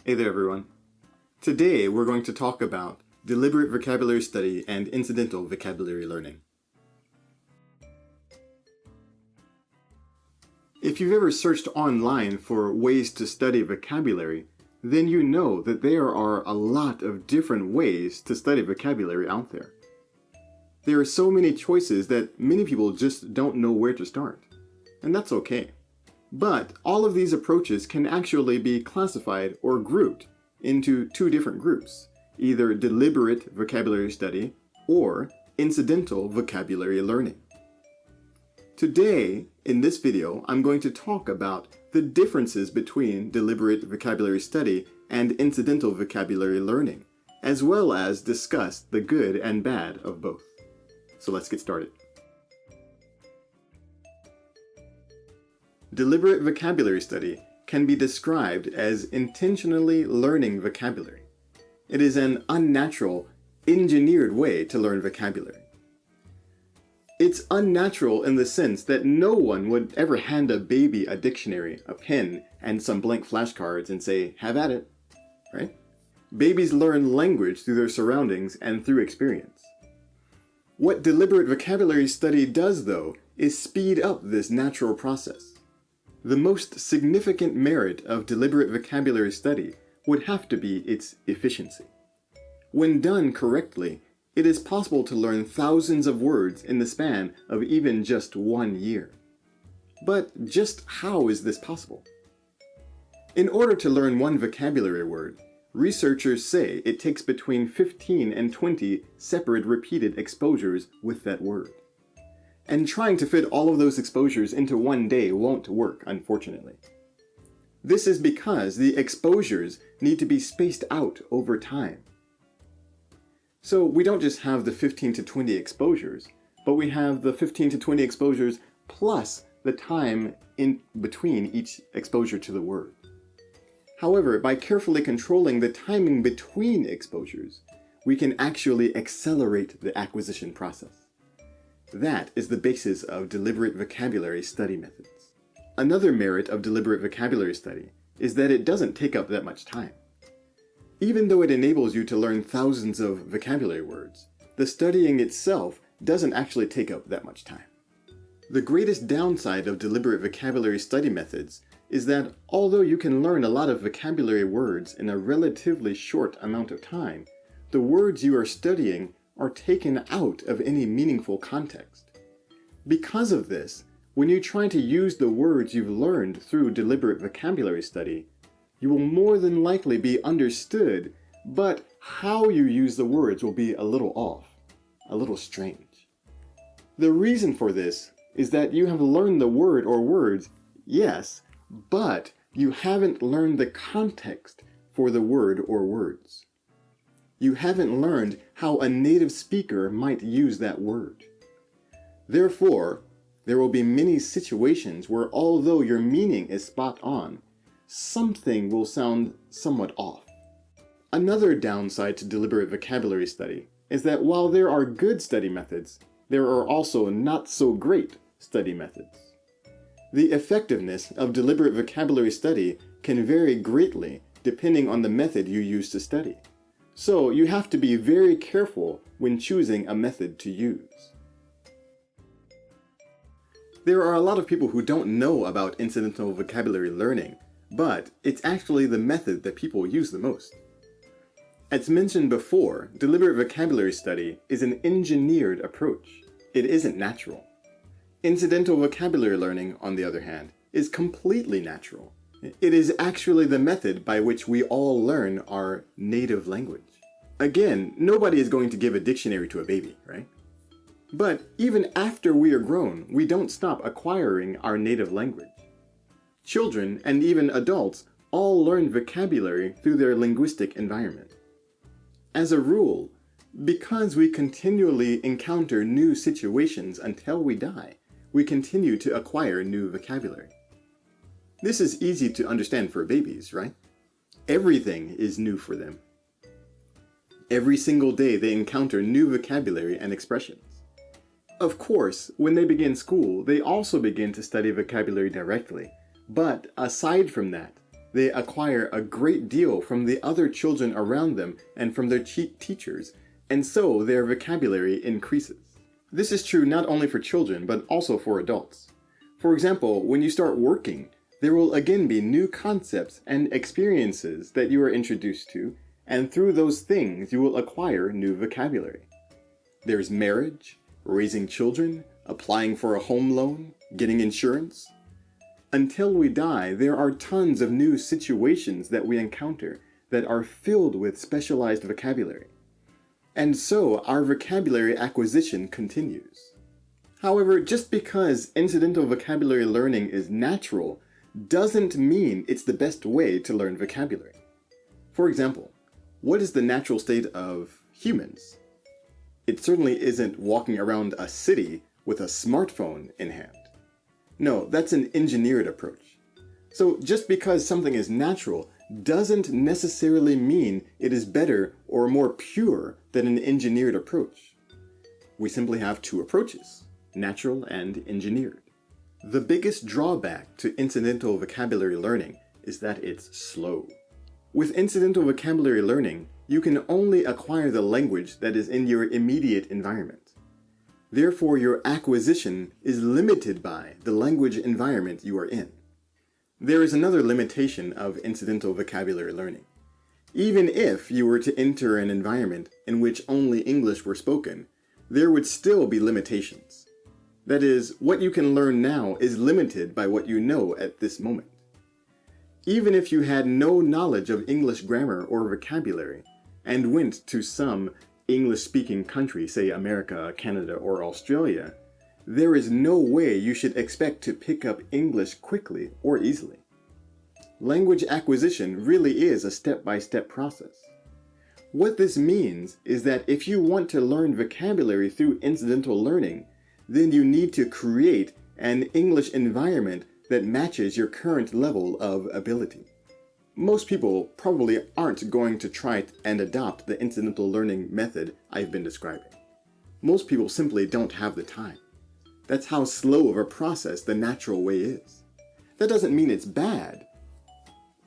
Hey there everyone. Today we're going to talk about deliberate vocabulary study and incidental vocabulary learning. If you've ever searched online for ways to study vocabulary, then you know that there are a lot of different ways to study vocabulary out there. There are so many choices that many people just don't know where to start, and that's okay. But all of these approaches can actually be classified or grouped into two different groups, either deliberate vocabulary study or incidental vocabulary learning. Today, in this video, I'm going to talk about the differences between deliberate vocabulary study and incidental vocabulary learning, as well as discuss the good and bad of both. So let's get started. Deliberate vocabulary study can be described as intentionally learning vocabulary. It is an unnatural, engineered way to learn vocabulary. It's unnatural in the sense that no one would ever hand a baby a dictionary, a pen, and some blank flashcards and say, "Have at it," right? Babies learn language through their surroundings and through experience. What deliberate vocabulary study does, though, is speed up this natural process. The most significant merit of deliberate vocabulary study would have to be its efficiency. When done correctly, it is possible to learn thousands of words in the span of even just 1 year. But just how is this possible? In order to learn one vocabulary word, researchers say it takes between 15 and 20 separate repeated exposures with that word. And trying to fit all of those exposures into one day won't work, unfortunately. This is because the exposures need to be spaced out over time. So we don't just have the 15 to 20 exposures, but we have the 15 to 20 exposures plus the time in between each exposure to the word. However, by carefully controlling the timing between exposures, we can actually accelerate the acquisition process. That is the basis of deliberate vocabulary study methods. Another merit of deliberate vocabulary study is that it doesn't take up that much time. Even though it enables you to learn thousands of vocabulary words, the studying itself doesn't actually take up that much time. The greatest downside of deliberate vocabulary study methods is that although you can learn a lot of vocabulary words in a relatively short amount of time, the words you are studying are taken out of any meaningful context. Because of this, when you try to use the words you've learned through deliberate vocabulary study, you will more than likely be understood, but how you use the words will be a little off, a little strange. The reason for this is that you have learned the word or words, yes, but you haven't learned the context for the word or words. You haven't learned how a native speaker might use that word. Therefore, there will be many situations where although your meaning is spot on, something will sound somewhat off. Another downside to deliberate vocabulary study is that while there are good study methods, there are also not so great study methods. The effectiveness of deliberate vocabulary study can vary greatly depending on the method you use to study. So you have to be very careful when choosing a method to use. There are a lot of people who don't know about incidental vocabulary learning, but it's actually the method that people use the most. As mentioned before, deliberate vocabulary study is an engineered approach. It isn't natural. Incidental vocabulary learning, on the other hand, is completely natural. It is actually the method by which we all learn our native language. Again, nobody is going to give a dictionary to a baby, right? But even after we are grown, we don't stop acquiring our native language. Children and even adults all learn vocabulary through their linguistic environment. As a rule, because we continually encounter new situations until we die, we continue to acquire new vocabulary. This is easy to understand for babies, right? Everything is new for them. Every single day they encounter new vocabulary and expressions. Of course, when they begin school, they also begin to study vocabulary directly. But aside from that, they acquire a great deal from the other children around them and from their teachers, and so their vocabulary increases. This is true not only for children, but also for adults. For example, when you start working, there will again be new concepts and experiences that you are introduced to, and through those things you will acquire new vocabulary. There's marriage, raising children, applying for a home loan, getting insurance. Until we die, there are tons of new situations that we encounter that are filled with specialized vocabulary. And so our vocabulary acquisition continues. However, just because incidental vocabulary learning is natural doesn't mean it's the best way to learn vocabulary. For example, what is the natural state of humans? It certainly isn't walking around a city with a smartphone in hand. No, that's an engineered approach. So just because something is natural doesn't necessarily mean it is better or more pure than an engineered approach. We simply have two approaches, natural and engineered. The biggest drawback to incidental vocabulary learning is that it's slow. With incidental vocabulary learning, you can only acquire the language that is in your immediate environment. Therefore, your acquisition is limited by the language environment you are in. There is another limitation of incidental vocabulary learning. Even if you were to enter an environment in which only English were spoken, there would still be limitations. That is, what you can learn now is limited by what you know at this moment. Even if you had no knowledge of English grammar or vocabulary, and went to some English-speaking country, say America, Canada, or Australia, there is no way you should expect to pick up English quickly or easily. Language acquisition really is a step-by-step process. What this means is that if you want to learn vocabulary through incidental learning, then you need to create an English environment that matches your current level of ability. Most people probably aren't going to try and adopt the incidental learning method I've been describing. Most people simply don't have the time. That's how slow of a process the natural way is. That doesn't mean it's bad,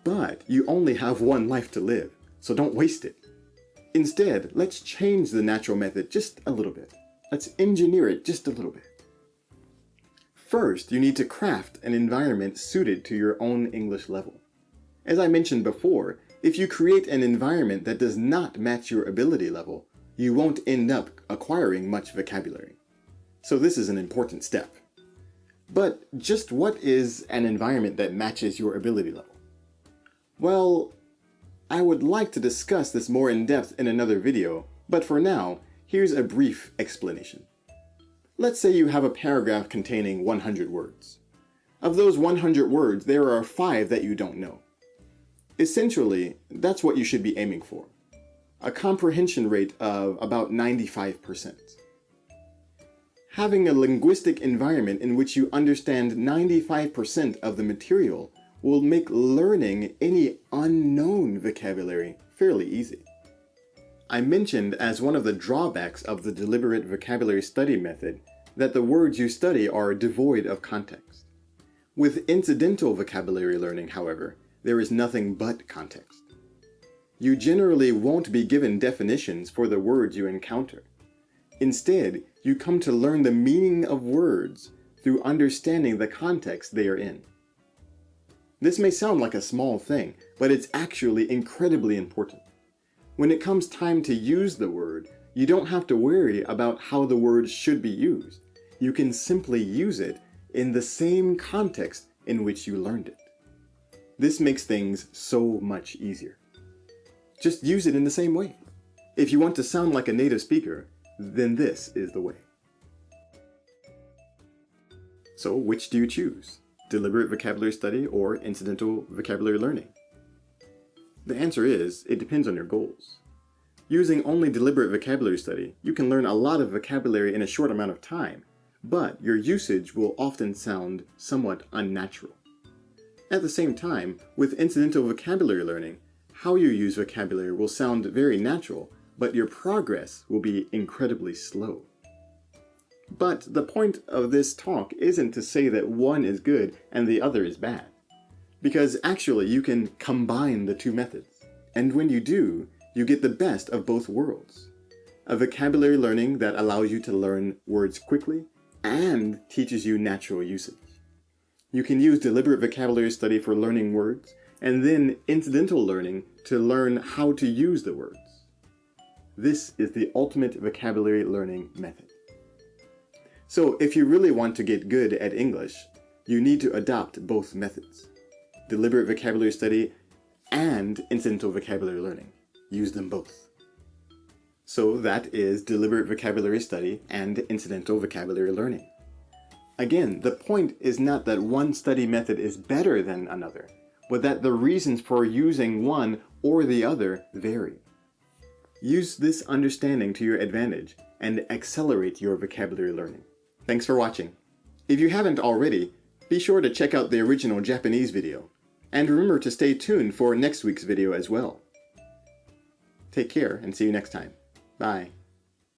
but you only have one life to live, so don't waste it. Instead, let's change the natural method just a little bit. Let's engineer it just a little bit. First, you need to craft an environment suited to your own English level. As I mentioned before, if you create an environment that does not match your ability level, you won't end up acquiring much vocabulary. So this is an important step. But just what is an environment that matches your ability level? Well, I would like to discuss this more in depth in another video, but for now, here's a brief explanation. Let's say you have a paragraph containing 100 words. Of those 100 words, there are 5 that you don't know. Essentially, that's what you should be aiming for. A comprehension rate of about 95%. Having a linguistic environment in which you understand 95% of the material will make learning any unknown vocabulary fairly easy. I mentioned as one of the drawbacks of the deliberate vocabulary study method that the words you study are devoid of context. With incidental vocabulary learning, however, there is nothing but context. You generally won't be given definitions for the words you encounter. Instead, you come to learn the meaning of words through understanding the context they are in. This may sound like a small thing, but it's actually incredibly important. When it comes time to use the word, you don't have to worry about how the word should be used. You can simply use it in the same context in which you learned it. This makes things so much easier. Just use it in the same way. If you want to sound like a native speaker, then this is the way. So, which do you choose? Deliberate vocabulary study or incidental vocabulary learning? The answer is, it depends on your goals. Using only deliberate vocabulary study, you can learn a lot of vocabulary in a short amount of time, but your usage will often sound somewhat unnatural. At the same time, with incidental vocabulary learning, how you use vocabulary will sound very natural, but your progress will be incredibly slow. But the point of this talk isn't to say that one is good and the other is bad. Because actually you can combine the two methods. And when you do, you get the best of both worlds. A vocabulary learning that allows you to learn words quickly and teaches you natural usage. You can use deliberate vocabulary study for learning words, and then incidental learning to learn how to use the words. This is the ultimate vocabulary learning method. So if you really want to get good at English, you need to adopt both methods. Deliberate vocabulary study and incidental vocabulary learning. Use them both. So that is deliberate vocabulary study and incidental vocabulary learning. Again, the point is not that one study method is better than another, but that the reasons for using one or the other vary. Use this understanding to your advantage and accelerate your vocabulary learning. Thanks for watching. If you haven't already, be sure to check out the original Japanese video. And remember to stay tuned for next week's video as well. Take care and see you next time. Bye.